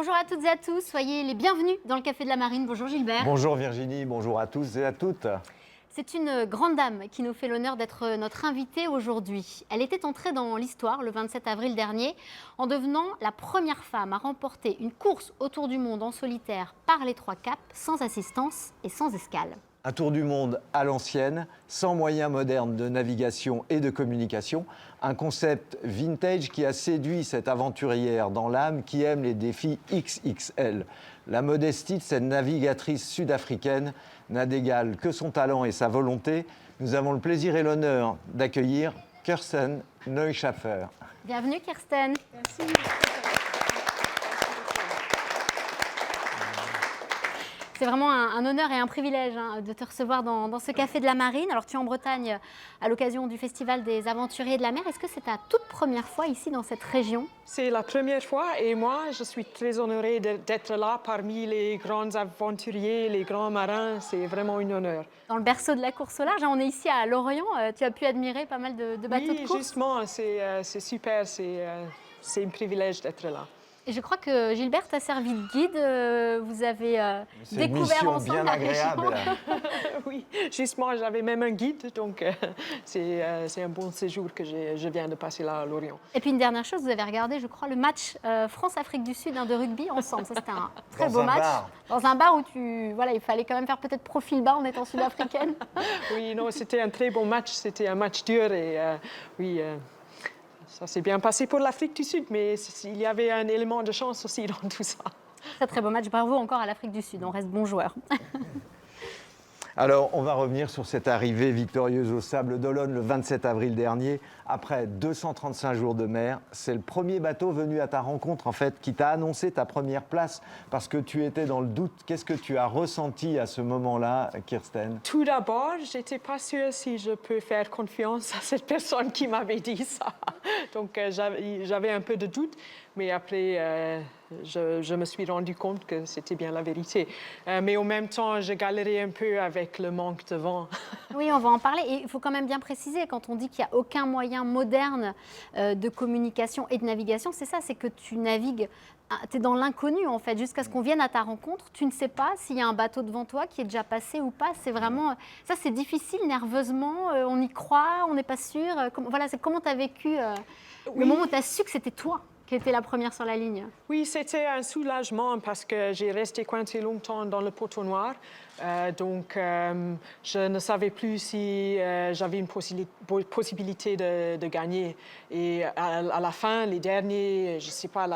Bonjour à toutes et à tous, soyez les bienvenus dans le Café de la Marine. Bonjour Gilbert. Bonjour Virginie, bonjour à tous et à toutes. C'est une grande dame qui nous fait l'honneur d'être notre invitée aujourd'hui. Elle était entrée dans l'histoire le 27 avril dernier en devenant la première femme à remporter une course autour du monde en solitaire par les 3 caps, sans assistance et sans escale. Un tour du monde à l'ancienne, sans moyens modernes de navigation et de communication. Un concept vintage qui a séduit cette aventurière dans l'âme qui aime les défis XXL. La modestie de cette navigatrice sud-africaine n'a d'égal que son talent et sa volonté. Nous avons le plaisir et l'honneur d'accueillir Kirsten Neuschafer. Bienvenue Kirsten. Merci. C'est vraiment un honneur et un privilège de te recevoir dans ce Café de la Marine. Alors tu es en Bretagne à l'occasion du Festival des Aventuriers de la Mer. Est-ce que c'est ta toute première fois ici dans cette région? C'est la première fois et moi, je suis très honorée d'être là parmi les grands aventuriers, les grands marins. C'est vraiment un honneur. Dans le berceau de la course au large, on est ici à Lorient. Tu as pu admirer pas mal de bateaux de course. Oui, justement, c'est super. C'est un privilège d'être là. Et je crois que Gilbert t'a servi de guide. Vous avez découvert une mission ensemble bien la région. agréable. Oui, justement, j'avais même un guide, donc c'est un bon séjour que je viens de passer là à Lorient. Et puis une dernière chose, vous avez regardé, je crois, le match France-Afrique du Sud de rugby ensemble. Ça, c'était un très beau match. Dans un bar où il fallait quand même faire peut-être profil bas en étant sud-africaine. Oui, non, c'était un très bon match. C'était un match dur et oui. Ça s'est bien passé pour l'Afrique du Sud, mais il y avait un élément de chance aussi dans tout ça. Très très beau match, bravo encore à l'Afrique du Sud, on reste bons joueurs. Alors, on va revenir sur cette arrivée victorieuse au Sable d'Olonne le 27 avril dernier. Après 235 jours de mer, c'est le premier bateau venu à ta rencontre, en fait, qui t'a annoncé ta première place parce que tu étais dans le doute. Qu'est-ce que tu as ressenti à ce moment-là, Kirsten? Tout d'abord, je n'étais pas sûre si je peux faire confiance à cette personne qui m'avait dit ça. Donc, j'avais un peu de doute. Mais après, je me suis rendu compte que c'était bien la vérité. Mais en même temps, je galérais un peu avec le manque de vent. Oui, on va en parler. Et il faut quand même bien préciser, quand on dit qu'il n'y a aucun moyen moderne de communication et de navigation, c'est ça, c'est que tu navigues, tu es dans l'inconnu en fait, jusqu'à ce qu'on vienne à ta rencontre. Tu ne sais pas s'il y a un bateau devant toi qui est déjà passé ou pas. C'est vraiment, ça c'est difficile nerveusement, on y croit, on n'est pas sûr. Voilà, c'est comment tu as vécu le moment où tu as su que c'était toi qui était la première sur la ligne? Oui, c'était un soulagement parce que j'ai resté coincée longtemps dans le poteau noir. Donc, je ne savais plus si j'avais une possibilité de gagner. Et à la fin, la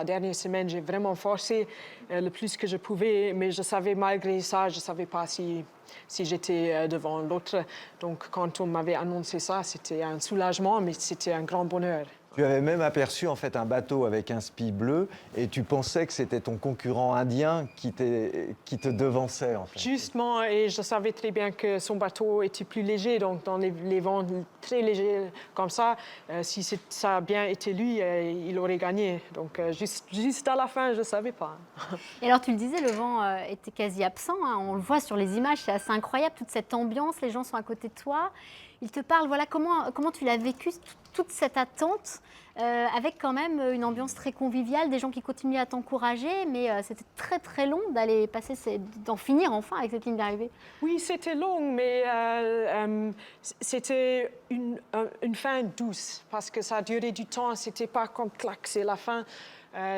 dernière semaine, j'ai vraiment forcé le plus que je pouvais. Mais je savais, malgré ça, je ne savais pas si j'étais devant l'autre. Donc, quand on m'avait annoncé ça, c'était un soulagement, mais c'était un grand bonheur. Tu avais même aperçu en fait un bateau avec un spi bleu et tu pensais que c'était ton concurrent indien qui te devançait en fait. Justement, et je savais très bien que son bateau était plus léger, donc dans les vents très légers comme ça, si ça a bien été lui, il aurait gagné. Donc juste à la fin, je ne savais pas. Et alors tu le disais, le vent était quasi absent, on le voit sur les images, c'est assez incroyable, toute cette ambiance, les gens sont à côté de toi. Il te parle, voilà, comment tu l'as vécu, toute cette attente, avec quand même une ambiance très conviviale, des gens qui continuent à t'encourager, mais c'était très très long d'en finir enfin avec cette ligne d'arrivée. Oui, c'était long, mais c'était une fin douce, parce que ça a duré du temps, c'était pas comme clac, c'est la fin.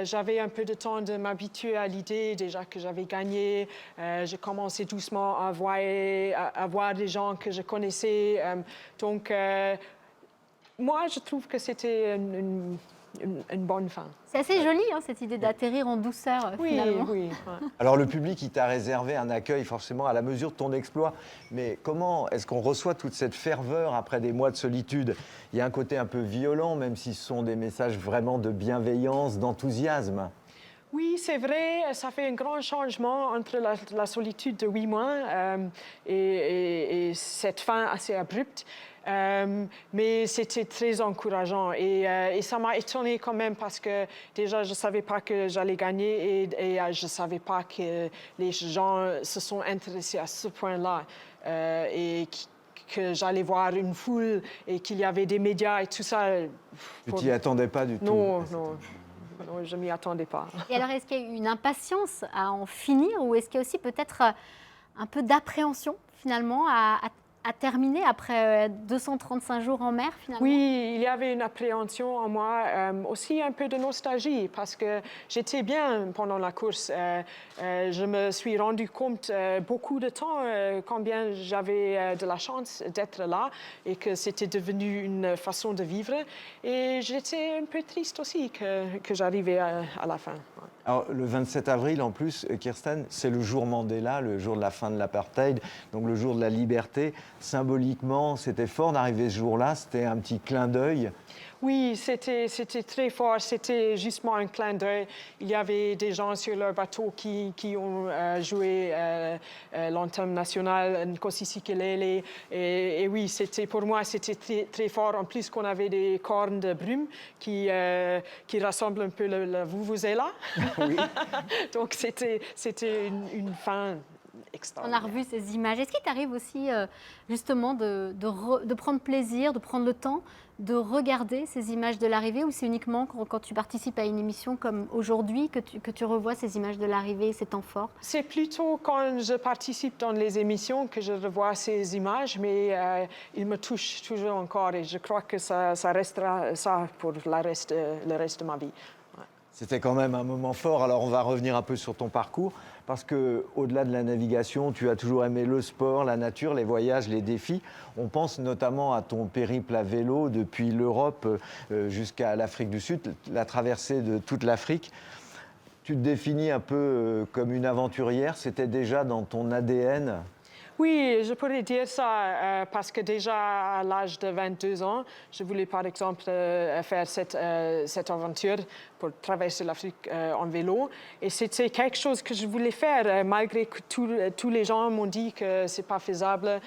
J'avais un peu de temps de m'habituer à l'idée déjà que j'avais gagné. J'ai commencé doucement à voir des gens que je connaissais. Donc, moi, je trouve que c'était une bonne fin. C'est assez joli, cette idée d'atterrir en douceur, finalement. Oui, ouais. Alors le public, il t'a réservé un accueil forcément à la mesure de ton exploit. Mais comment est-ce qu'on reçoit toute cette ferveur après des mois de solitude? Il y a un côté un peu violent, même si ce sont des messages vraiment de bienveillance, d'enthousiasme. Oui, c'est vrai, ça fait un grand changement entre la solitude de 8 mois et cette fin assez abrupte. Mais c'était très encourageant et ça m'a étonnée quand même parce que déjà je ne savais pas que j'allais gagner et je ne savais pas que les gens se sont intéressés à ce point-là et que j'allais voir une foule et qu'il y avait des médias et tout ça. Tu t'y attendais pas du tout? Non, non. non, je ne m'y attendais pas. Et alors, est-ce qu'il y a eu une impatience à en finir ou est-ce qu'il y a aussi peut-être un peu d'appréhension finalement à terminer après 235 jours en mer finalement? Oui, il y avait une appréhension en moi, aussi un peu de nostalgie parce que j'étais bien pendant la course. Je me suis rendu compte beaucoup de temps combien j'avais de la chance d'être là et que c'était devenu une façon de vivre. Et j'étais un peu triste aussi que j'arrivais à la fin. Alors, le 27 avril, en plus, Kirsten, c'est le jour Mandela, le jour de la fin de l'apartheid, donc le jour de la liberté. Symboliquement, c'était fort d'arriver ce jour-là, c'était un petit clin d'œil. Oui, c'était très fort. C'était justement un clin d'œil. Il y avait des gens sur leur bateau qui ont joué l'anthem national, Nkosi Sikelele. Et oui, pour moi, c'était très, très fort. En plus, qu'on avait des cornes de brume qui rassemblent un peu le vuvuzela. Oui. Donc, c'était une fin On a extraordinaire. revu ces images. Est-ce qu'il t'arrive aussi justement de prendre plaisir, de prendre le temps de regarder ces images de l'arrivée ou c'est uniquement quand tu participes à une émission comme aujourd'hui que tu revois ces images de l'arrivée, ces temps forts? C'est plutôt quand je participe dans les émissions que je revois ces images, mais il me touche toujours encore et je crois que ça restera ça pour le reste de ma vie. Ouais. C'était quand même un moment fort. Alors, on va revenir un peu sur ton parcours, parce qu'au-delà de la navigation, tu as toujours aimé le sport, la nature, les voyages, les défis. On pense notamment à ton périple à vélo depuis l'Europe jusqu'à l'Afrique du Sud, la traversée de toute l'Afrique. Tu te définis un peu comme une aventurière, c'était déjà dans ton ADN. Oui, je pourrais dire ça parce que déjà à l'âge de 22 ans, je voulais par exemple faire cette aventure pour traverser l'Afrique en vélo. Et c'était quelque chose que je voulais faire malgré que tous les gens m'ont dit que ce n'est pas faisable.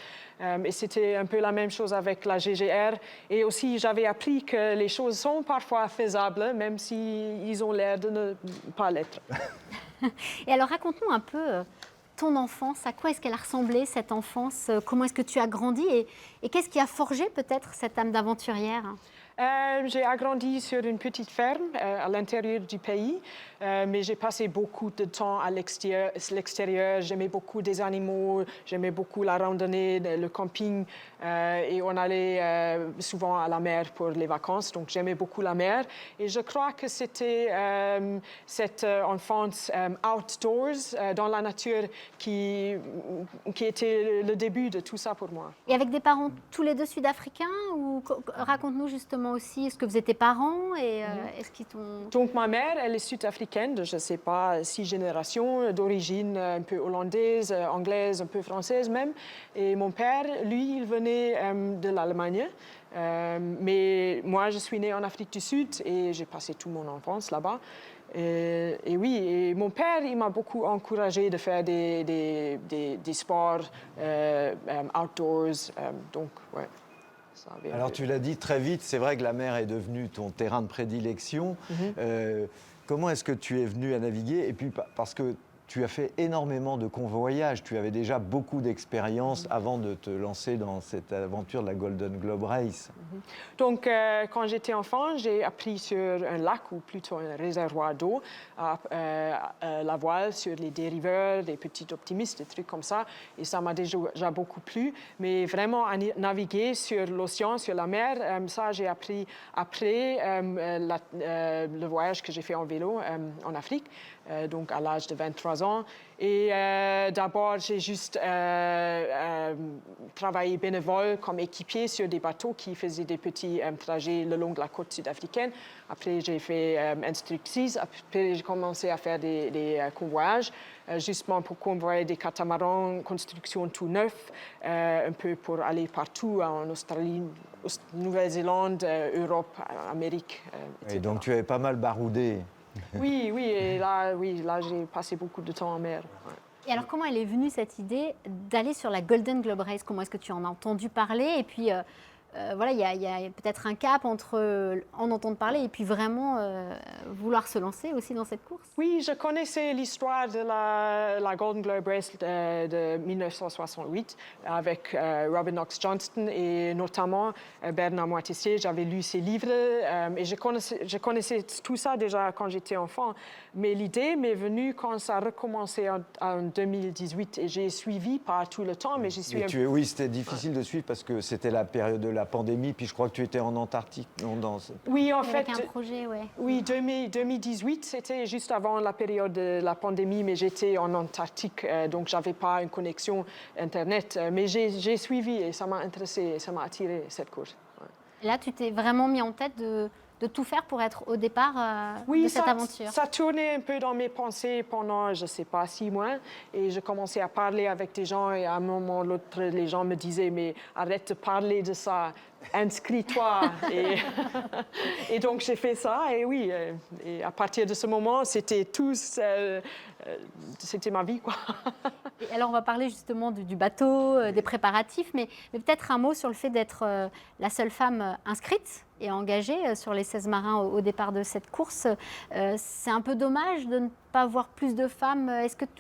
Et c'était un peu la même chose avec la GGR. Et aussi, j'avais appris que les choses sont parfois faisables, même s'ils ont l'air de ne pas l'être. Et alors raconte-nous un peu ton enfance, à quoi est-ce qu'elle a ressemblé cette enfance, comment est-ce que tu as grandi et qu'est-ce qui a forgé peut-être cette âme d'aventurière? J'ai agrandi sur une petite ferme à l'intérieur du pays, mais j'ai passé beaucoup de temps à l'extérieur. J'aimais beaucoup des animaux, j'aimais beaucoup la randonnée, le camping, et on allait souvent à la mer pour les vacances, donc j'aimais beaucoup la mer. Et je crois que c'était cette enfance outdoors, dans la nature, qui était le début de tout ça pour moi. Et avec des parents tous les deux sud-africains ou raconte-nous justement aussi, est-ce que vous étiez parents et est-ce qu'ils t'ont... Donc ma mère, elle est sud-africaine de, je ne sais pas, 6 générations, d'origine un peu hollandaise, anglaise, un peu française même. Et mon père, lui, il venait de l'Allemagne. Mais moi, je suis née en Afrique du Sud et j'ai passé toute mon enfance là-bas. Et oui, et mon père, il m'a beaucoup encouragé de faire des sports outdoors. Donc, ouais. Alors tu l'as dit très vite, c'est vrai que la mer est devenue ton terrain de prédilection. Comment est-ce que tu es venu à naviguer? Et puis parce que tu as fait énormément de convoyages, tu avais déjà beaucoup d'expérience avant de te lancer dans cette aventure de la Golden Globe Race. Donc, quand j'étais enfant, j'ai appris sur un lac, ou plutôt un réservoir d'eau, la voile sur les dériveurs, des petits optimistes, des trucs comme ça. Et ça m'a déjà beaucoup plu. Mais vraiment, à naviguer sur l'océan, sur la mer, ça, j'ai appris après le voyage que j'ai fait en vélo en Afrique. Donc à l'âge de 23 ans. Et d'abord, j'ai juste travaillé bénévole comme équipier sur des bateaux qui faisaient des petits trajets le long de la côte sud-africaine. Après, j'ai fait instructrice. Après, j'ai commencé à faire des convoyages, justement pour convoyer des catamarans, construction tout neuf, un peu pour aller partout en Australie, Nouvelle-Zélande, Europe, Amérique, etc. Et donc tu avais pas mal baroudé. Oui, et là, j'ai passé beaucoup de temps en mer. Ouais. Et alors, comment elle est venue cette idée d'aller sur la Golden Globe Race? Comment est-ce que tu en as entendu parler? Et puis, voilà, il y a peut-être un cap entre en entendre parler et puis vraiment vouloir se lancer aussi dans cette course. Oui, je connaissais l'histoire de la Golden Globe Race de 1968 avec Robin Knox-Johnston et notamment Bernard Moitessier. J'avais lu ses livres et je connaissais tout ça déjà quand j'étais enfant. Mais l'idée m'est venue quand ça a recommencé en 2018 et j'ai suivi pas tout le temps, mais j'y suis... Oui, c'était difficile de suivre parce que c'était la période de la pandémie, puis je crois que tu étais en Antarctique. Non, Oui, en fait... Avec un projet, ouais. Oui, 2018, c'était juste avant la période de la pandémie, mais j'étais en Antarctique, donc je n'avais pas une connexion Internet. Mais j'ai suivi et ça m'a intéressé, ça m'a attiré cette course. Ouais. Et là, tu t'es vraiment mis en tête de tout faire pour être au départ de cette aventure. Ça tournait un peu dans mes pensées pendant, je ne sais pas, 6 mois. Et je commençais à parler avec des gens et à un moment ou l'autre, les gens me disaient « mais arrête de parler de ça, inscris-toi ». Et donc j'ai fait ça et oui, et à partir de ce moment, c'était c'était ma vie, quoi. Et alors, on va parler justement du bateau, des préparatifs, mais peut-être un mot sur le fait d'être la seule femme inscrite et engagée sur les 16 marins au départ de cette course. C'est un peu dommage de ne pas voir plus de femmes.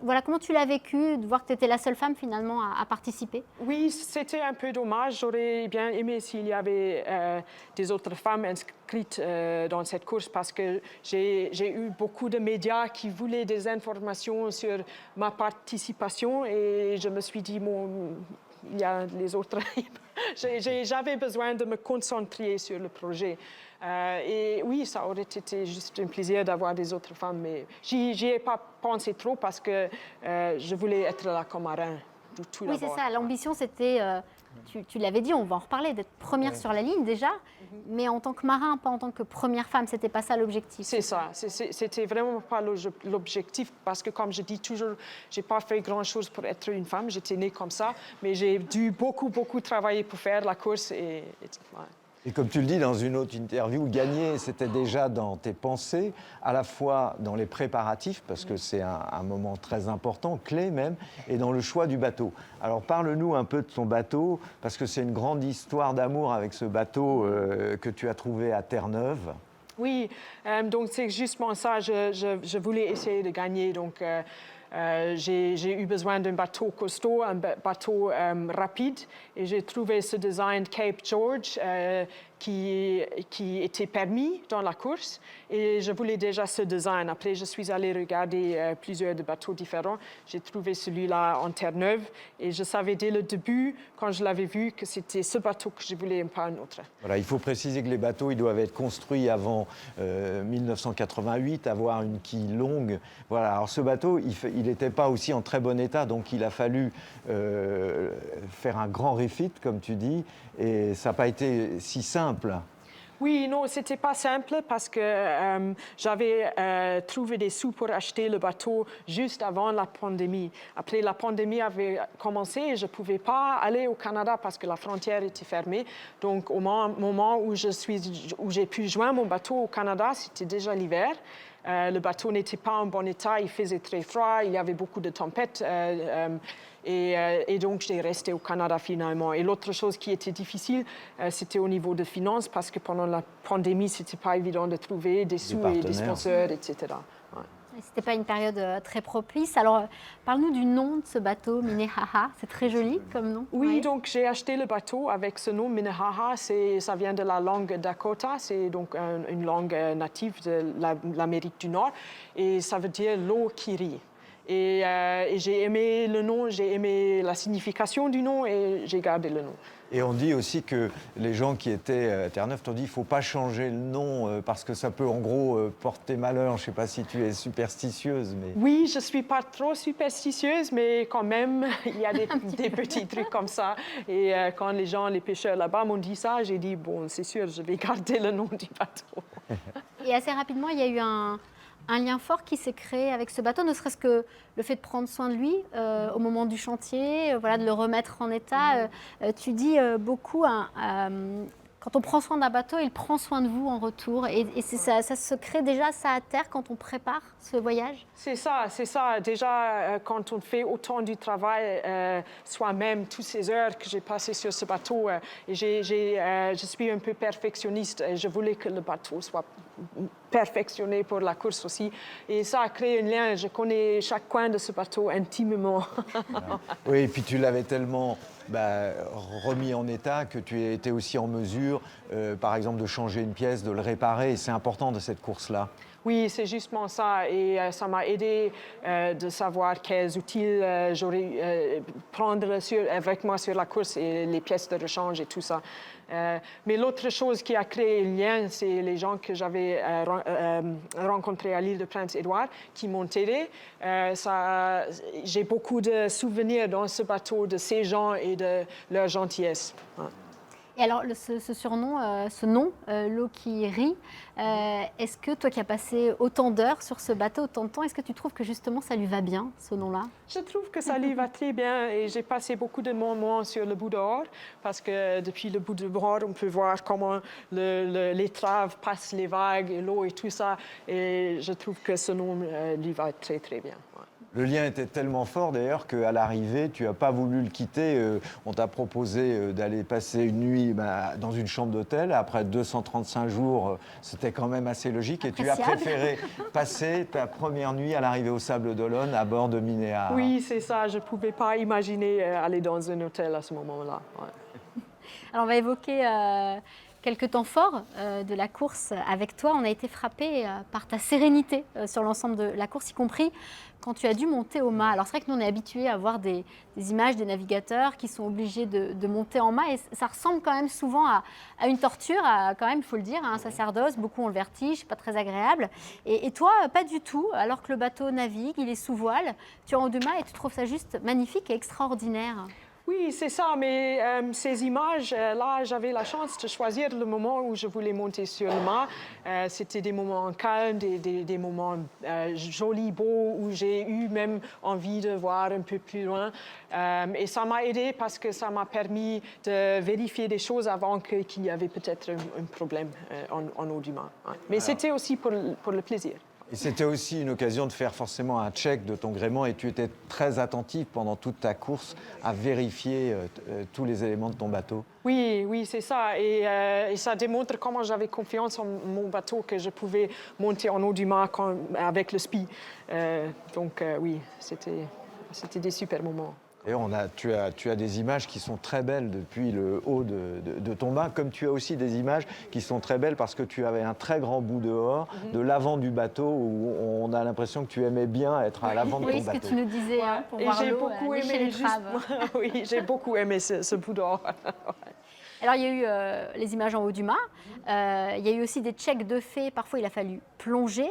Voilà, comment tu l'as vécu, de voir que tu étais la seule femme finalement à participer? Oui, c'était un peu dommage. J'aurais bien aimé s'il y avait des autres femmes inscrites dans cette course parce que j'ai eu beaucoup de médias qui voulaient des informations sur ma participation et je me suis dit, bon, il y a les autres. J'avais besoin de me concentrer sur le projet. Et oui, ça aurait été juste un plaisir d'avoir des autres femmes, mais j'y ai pas pensé trop parce que je voulais être là comme marin. Tout oui, c'est ça. L'ambition, c'était, tu l'avais dit, on va en reparler, d'être première sur la ligne déjà, mais en tant que marin, pas en tant que première femme. C'était pas ça l'objectif. C'est ça. C'était vraiment pas l'objectif parce que, comme je dis toujours, j'ai pas fait grand-chose pour être une femme. J'étais née comme ça, mais j'ai dû beaucoup travailler pour faire la course et ouais. Et comme tu le dis dans une autre interview, gagner, c'était déjà dans tes pensées, à la fois dans les préparatifs, parce que c'est un moment très important, clé même, et dans le choix du bateau. Alors parle-nous un peu de ton bateau, parce que c'est une grande histoire d'amour avec ce bateau que tu as trouvé à Terre-Neuve. Oui, donc c'est justement ça, je voulais essayer de gagner, donc... j'ai eu besoin d'un bateau costaud, un bateau rapide, et j'ai trouvé ce design Cape George qui était permis dans la course, et je voulais déjà ce design. Après, je suis allée regarder plusieurs de bateaux différents. J'ai trouvé celui-là en Terre-Neuve, et je savais dès le début, quand je l'avais vu, que c'était ce bateau que je voulais et pas un autre. Voilà, il faut préciser que les bateaux, ils doivent être construits avant 1988, avoir une quille longue. Voilà, alors ce bateau, il n'était pas aussi en très bon état, donc il a fallu faire un grand refit, comme tu dis, et ça n'a pas été si simple. Oui, non, c'était pas simple parce que j'avais trouvé des sous pour acheter le bateau juste avant la pandémie. Après, la pandémie avait commencé et je ne pouvais pas aller au Canada parce que la frontière était fermée. Donc, au moment où j'ai pu joindre mon bateau au Canada, c'était déjà l'hiver. Le bateau n'était pas en bon état, il faisait très froid, il y avait beaucoup de tempêtes. Et donc, j'ai resté au Canada finalement. Et l'autre chose qui était difficile, c'était au niveau de finances, parce que pendant la pandémie, ce n'était pas évident de trouver des sous et des sponsors, etc. Ouais. Ce n'était pas une période très propice. Alors, parle-nous du nom de ce bateau, Minnehaha. C'est très joli comme nom. Oui, donc j'ai acheté le bateau avec ce nom, Minnehaha. Ça vient de la langue Dakota. C'est donc une langue native de l'Amérique du Nord. Et ça veut dire l'eau qui rit. Et j'ai aimé le nom, j'ai aimé la signification du nom et j'ai gardé le nom. Et on dit aussi que les gens qui étaient à Terre-Neuve t'ont dit qu'il ne faut pas changer le nom parce que ça peut en gros porter malheur. Je ne sais pas si tu es superstitieuse. Mais... Oui, je ne suis pas trop superstitieuse, mais quand même, il y a des petits trucs comme ça. Et quand les pêcheurs là-bas m'ont dit ça, j'ai dit, bon, c'est sûr, je vais garder le nom du bateau. Et assez rapidement, il y a eu un lien fort qui s'est créé avec ce bateau, ne serait-ce que le fait de prendre soin de lui au moment du chantier, voilà, de le remettre en état. Tu dis beaucoup, Quand on prend soin d'un bateau, il prend soin de vous en retour. Et ça se crée déjà ça à terre quand on prépare ce voyage? C'est ça, c'est ça. Déjà, quand on fait autant du travail soi-même, toutes ces heures que j'ai passées sur ce bateau, et je suis un peu perfectionniste. Et je voulais que le bateau soit perfectionné pour la course aussi. Et ça a créé un lien. Je connais chaque coin de ce bateau intimement. Oui, et puis tu l'avais tellement remis en état que tu étais aussi en mesure, par exemple, de changer une pièce, de le réparer. Et c'est important de cette course-là. Oui, c'est justement ça. Et ça m'a aidé de savoir quels outils j'aurais prendre avec moi sur la course et les pièces de rechange et tout ça. Mais l'autre chose qui a créé le lien, c'est les gens que j'avais rencontrés à l'île de Prince-Édouard qui m'ont aidé. J'ai beaucoup de souvenirs dans ce bateau de ces gens et de leur gentillesse. Ouais. Et alors, ce surnom, ce nom, l'eau qui rit, est-ce que toi qui as passé autant d'heures sur ce bateau, autant de temps, est-ce que tu trouves que justement ça lui va bien, ce nom-là? Je trouve que ça lui va très bien et j'ai passé beaucoup de moments sur le bout dehors parce que depuis le bout dehors, on peut voir comment l'étrave passe les vagues, l'eau et tout ça. Et je trouve que ce nom lui va très, très bien. Ouais. Le lien était tellement fort d'ailleurs qu'à l'arrivée, tu n'as pas voulu le quitter. On t'a proposé d'aller passer une nuit dans une chambre d'hôtel. Après 235 jours, c'était quand même assez logique. Et tu as préféré passer ta première nuit à l'arrivée aux Sables d'Olonne à bord de Minéa. Oui, c'est ça. Je ne pouvais pas imaginer aller dans un hôtel à ce moment-là. Ouais. Alors on va évoquer quelques temps forts de la course avec toi. On a été frappé par ta sérénité sur l'ensemble de la course, y compris quand tu as dû monter au mât. Alors c'est vrai que nous on est habitués à voir des images des navigateurs qui sont obligés de monter en mât et ça ressemble quand même souvent à une torture, quand même il faut le dire, à un sacerdoce. Beaucoup ont le vertige, pas très agréable. Et toi, pas du tout, alors que le bateau navigue, il est sous voile, tu es en haut du mât et tu trouves ça juste magnifique et extraordinaire. Oui, c'est ça, mais ces images-là, j'avais la chance de choisir le moment où je voulais monter sur le mât. C'était des moments calmes, des moments jolis, beaux, où j'ai eu même envie de voir un peu plus loin. Et ça m'a aidé parce que ça m'a permis de vérifier des choses avant qu'il y avait peut-être un problème en haut du mât. Ouais. Mais c'était aussi pour le plaisir. Et c'était aussi une occasion de faire forcément un check de ton gréement et tu étais très attentif pendant toute ta course à vérifier tous les éléments de ton bateau. Oui, c'est ça. Et ça démontre comment j'avais confiance en mon bateau, que je pouvais monter en haut du mât avec le SPI. Donc oui, c'était des super moments. Et tu as des images qui sont très belles depuis le haut de ton mât, comme tu as aussi des images qui sont très belles parce que tu avais un très grand bout dehors, de l'avant du bateau, où on a l'impression que tu aimais bien être à l'avant de ton bateau. Oui, ce que tu nous disais, pour voir l'eau lécher l'étrave. Oui, j'ai beaucoup aimé ce bout dehors. Alors, il y a eu les images en haut du mât. Il y a eu aussi des checks de fait. Parfois, il a fallu plonger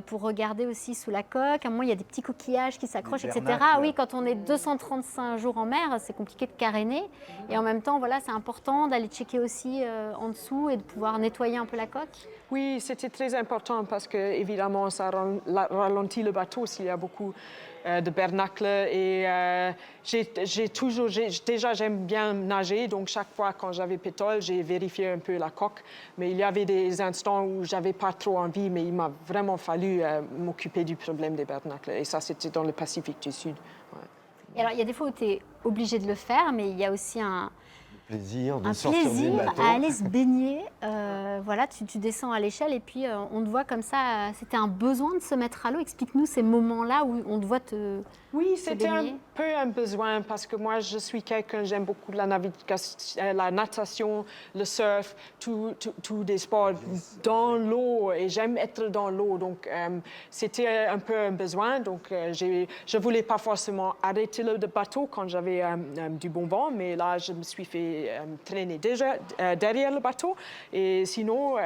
pour regarder aussi sous la coque. À un moment, il y a des petits coquillages qui s'accrochent, etc. Oui, quand on est 235 jours en mer, c'est compliqué de caréner. Et en même temps, voilà, c'est important d'aller checker aussi en dessous et de pouvoir nettoyer un peu la coque. Oui, c'était très important parce que, évidemment, ça ralentit le bateau s'il y a beaucoup de bernacles. Et déjà, j'aime bien nager. Donc, chaque fois quand j'avais pétole, j'ai vérifié un peu la coque. Mais il y avait des instants où j'avais pas trop envie, mais il m'a vraiment fallu m'occuper du problème des bernacles. Et ça, c'était dans le Pacifique du Sud. Ouais. Et alors, il y a des fois où tu es obligé de le faire, mais il y a aussi un plaisir de sortir du bateau. À aller se baigner. Voilà, tu descends à l'échelle et puis on te voit comme ça. C'était un besoin de se mettre à l'eau. Explique-nous ces moments-là où on te voit te Oui, c'était un peu un besoin parce que moi, je suis quelqu'un, j'aime beaucoup la natation, le surf, tous des sports dans l'eau et j'aime être dans l'eau. Donc, c'était un peu un besoin. Donc, je ne voulais pas forcément arrêter le bateau quand j'avais du bon vent, mais là, je me suis fait traîner déjà derrière le bateau. Et sinon,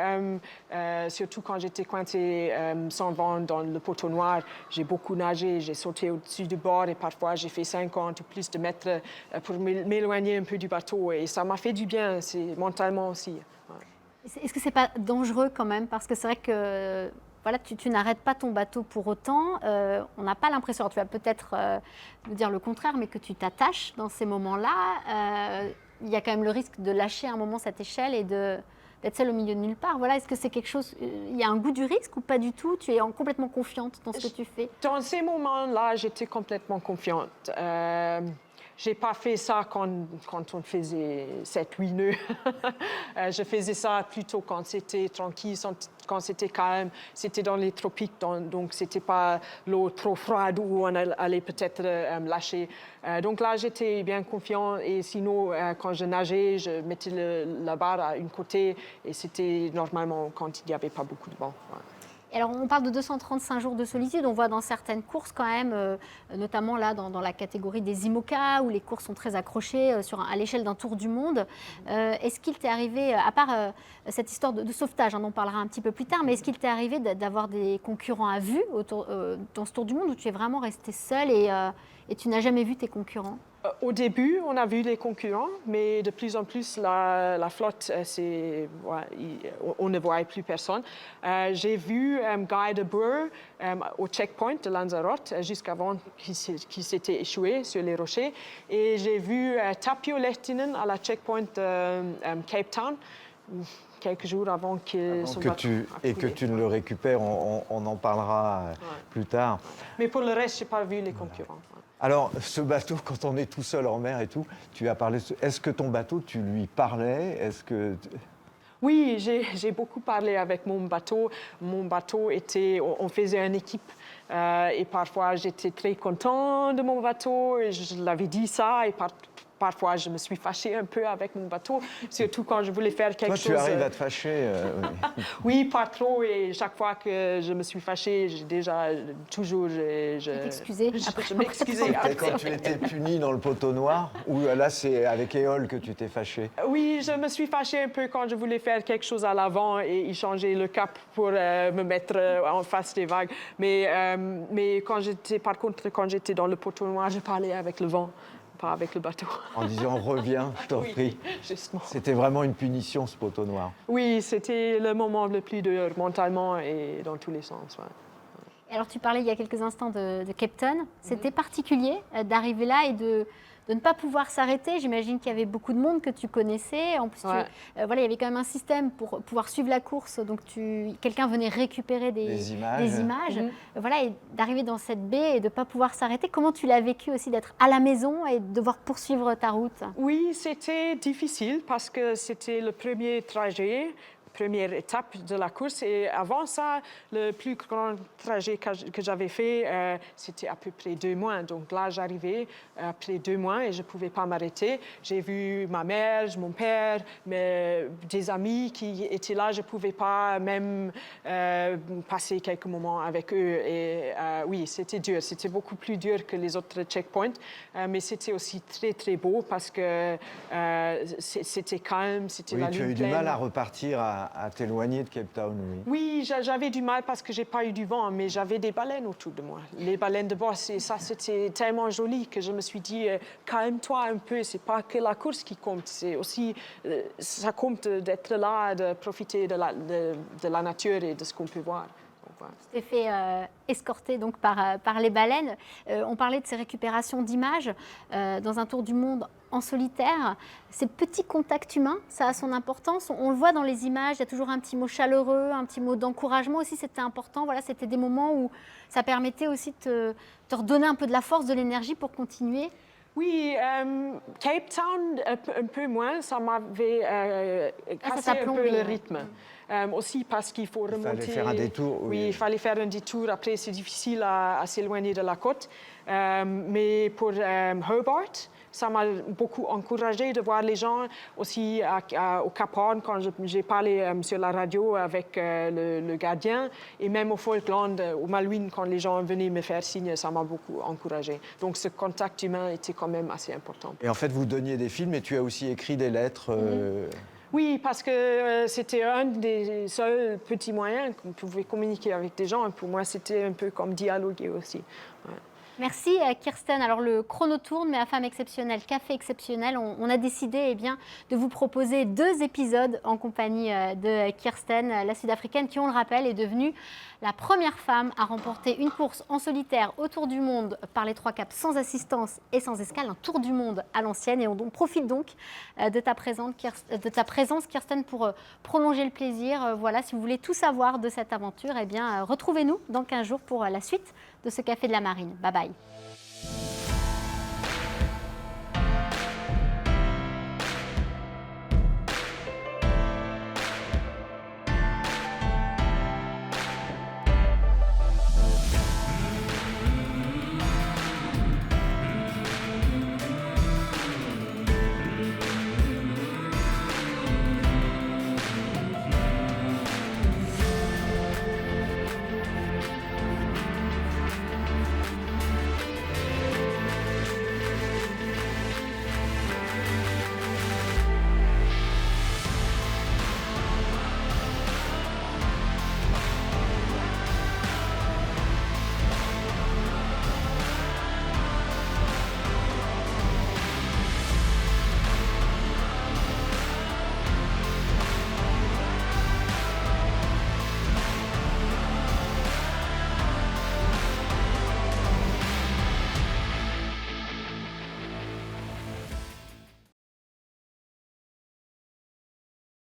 surtout quand j'étais coincée sans vent dans le poteau noir, j'ai beaucoup nagé, j'ai sauté au-dessus du bord et parfois j'ai fait 50 ou plus de mètres pour m'éloigner un peu du bateau et ça m'a fait du bien, mentalement aussi. Ouais. Est-ce que c'est pas dangereux quand même? Parce que c'est vrai que voilà, tu n'arrêtes pas ton bateau pour autant. On n'a pas l'impression, tu vas peut-être nous dire le contraire, mais que tu t'attaches dans ces moments-là. il y a quand même le risque de lâcher à un moment cette échelle et d'être seule au milieu de nulle part. Voilà, est-ce que c'est quelque chose, il y a un goût du risque ou pas du tout? Tu es complètement confiante dans ce que tu fais? Dans ces moments-là, j'étais complètement confiante. J'ai pas fait ça quand on faisait 7-8 nœuds. Je faisais ça plutôt quand c'était tranquille, quand c'était calme. C'était dans les tropiques, donc c'était pas l'eau trop froide où on allait peut-être lâcher. Donc là, j'étais bien confiant. Et sinon, quand je nageais, je mettais la barre à une côté et c'était normalement quand il n'y avait pas beaucoup de vent. Ouais. Alors, on parle de 235 jours de solitude. On voit dans certaines courses quand même, notamment là dans la catégorie des IMOCA, où les courses sont très accrochées à l'échelle d'un tour du monde. Est-ce qu'il t'est arrivé, à part cette histoire de sauvetage, on en parlera un petit peu plus tard, mais est-ce qu'il t'est arrivé d'avoir des concurrents à vue dans ce tour du monde où tu es vraiment restée seule et tu n'as jamais vu tes concurrents? Au début, on a vu les concurrents, mais de plus en plus, la flotte, on ne voit plus personne. J'ai vu Guy de Boer au checkpoint de Lanzarote, jusqu'avant qu'il s'était échoué sur les rochers. Et j'ai vu Tapio Lehtinen à la checkpoint de Cape Town, quelques jours avant que tu ne le récupères, on en parlera plus tard. Mais pour le reste, je n'ai pas vu les concurrents. Alors, ce bateau, quand on est tout seul en mer et tout, tu as parlé. Est-ce que ton bateau, tu lui parlais? Oui, j'ai beaucoup parlé avec mon bateau. Mon bateau on faisait une équipe. Et parfois, j'étais très content de mon bateau. Et je l'avais dit ça. Et parfois, je me suis fâchée un peu avec mon bateau, surtout quand je voulais faire quelque chose. Toi, tu arrives à te fâcher Oui, pas trop. Et chaque fois que je me suis fâchée, toujours... Je m'excusais. Je m'excusais. Quand tu étais punie dans le poteau noir, ou là, c'est avec Éole que tu t'es fâchée? Oui, je me suis fâchée un peu quand je voulais faire quelque chose à l'avant et y changer le cap pour me mettre en face des vagues. Mais quand j'étais dans le poteau noir, je parlais avec le vent, pas avec le bateau. En disant reviens, je t'en prie. Justement. C'était vraiment une punition, ce poteau noir. Oui, c'était le moment le plus dur, mentalement et dans tous les sens. Ouais. Alors, tu parlais il y a quelques instants de Cape Town. C'était particulier d'arriver là et de ne pas pouvoir s'arrêter. J'imagine qu'il y avait beaucoup de monde que tu connaissais. En plus, voilà, il y avait quand même un système pour pouvoir suivre la course. Donc, quelqu'un venait récupérer des images. Voilà, et d'arriver dans cette baie et de ne pas pouvoir s'arrêter. Comment tu l'as vécu aussi d'être à la maison et de devoir poursuivre ta route? Oui, c'était difficile parce que c'était le premier trajet. Première étape de la course. Et avant ça, le plus grand trajet que j'avais fait, c'était à peu près 2 mois. Donc là, j'arrivais après 2 mois et je ne pouvais pas m'arrêter. J'ai vu ma mère, mon père, des amis qui étaient là. Je ne pouvais pas même passer quelques moments avec eux. Et oui, c'était dur. C'était beaucoup plus dur que les autres checkpoints. Mais c'était aussi très, très beau parce que c'était calme, c'était la lune pleine. Tu as eu du mal à repartir à t'éloigner de Cape Town, oui. Oui, j'avais du mal parce que j'ai pas eu du vent, mais j'avais des baleines autour de moi. Les baleines de bosse, et ça, c'était tellement joli que je me suis dit, calme-toi un peu, c'est pas que la course qui compte, c'est aussi, ça compte d'être là, de profiter de la nature et de ce qu'on peut voir. Tu t'es fait escorter donc par les baleines. On parlait de ces récupérations d'images dans un tour du monde en solitaire. Ces petits contacts humains, ça a son importance. On le voit dans les images, il y a toujours un petit mot chaleureux, un petit mot d'encouragement aussi, c'était important. Voilà, c'était des moments où ça permettait aussi de te redonner un peu de la force, de l'énergie pour continuer. Oui, Cape Town, un peu moins, ça m'avait cassé un peu le rythme. Aussi parce qu'il faut remonter. Il fallait faire un détour. Oui, il fallait faire un détour. Après, c'est difficile à s'éloigner de la côte. Mais pour Hobart, ça m'a beaucoup encouragée de voir les gens aussi au Cap Horn quand j'ai parlé sur la radio avec le gardien et même au Falkland, au Malouine, quand les gens venaient me faire signe, ça m'a beaucoup encouragée. Donc ce contact humain était quand même assez important. Et en fait, vous donniez des films et tu as aussi écrit des lettres. Oui, parce que c'était un des seuls petits moyens qu'on pouvait communiquer avec des gens. Pour moi, c'était un peu comme dialoguer aussi. Ouais. Merci Kirsten. Alors le chrono tourne, mais à Femme exceptionnelle, Café exceptionnel, on a décidé eh bien, de vous proposer 2 épisodes en compagnie de Kirsten, la Sud-Africaine, qui, on le rappelle, est devenue la première femme à remporter une course en solitaire autour du monde par les 3 caps sans assistance et sans escale, un tour du monde à l'ancienne. Et on profite donc de ta présence, Kirsten, pour prolonger le plaisir. Voilà, si vous voulez tout savoir de cette aventure, eh bien, retrouvez-nous dans 15 jours pour la suite de ce Café de la Marine. Bye bye.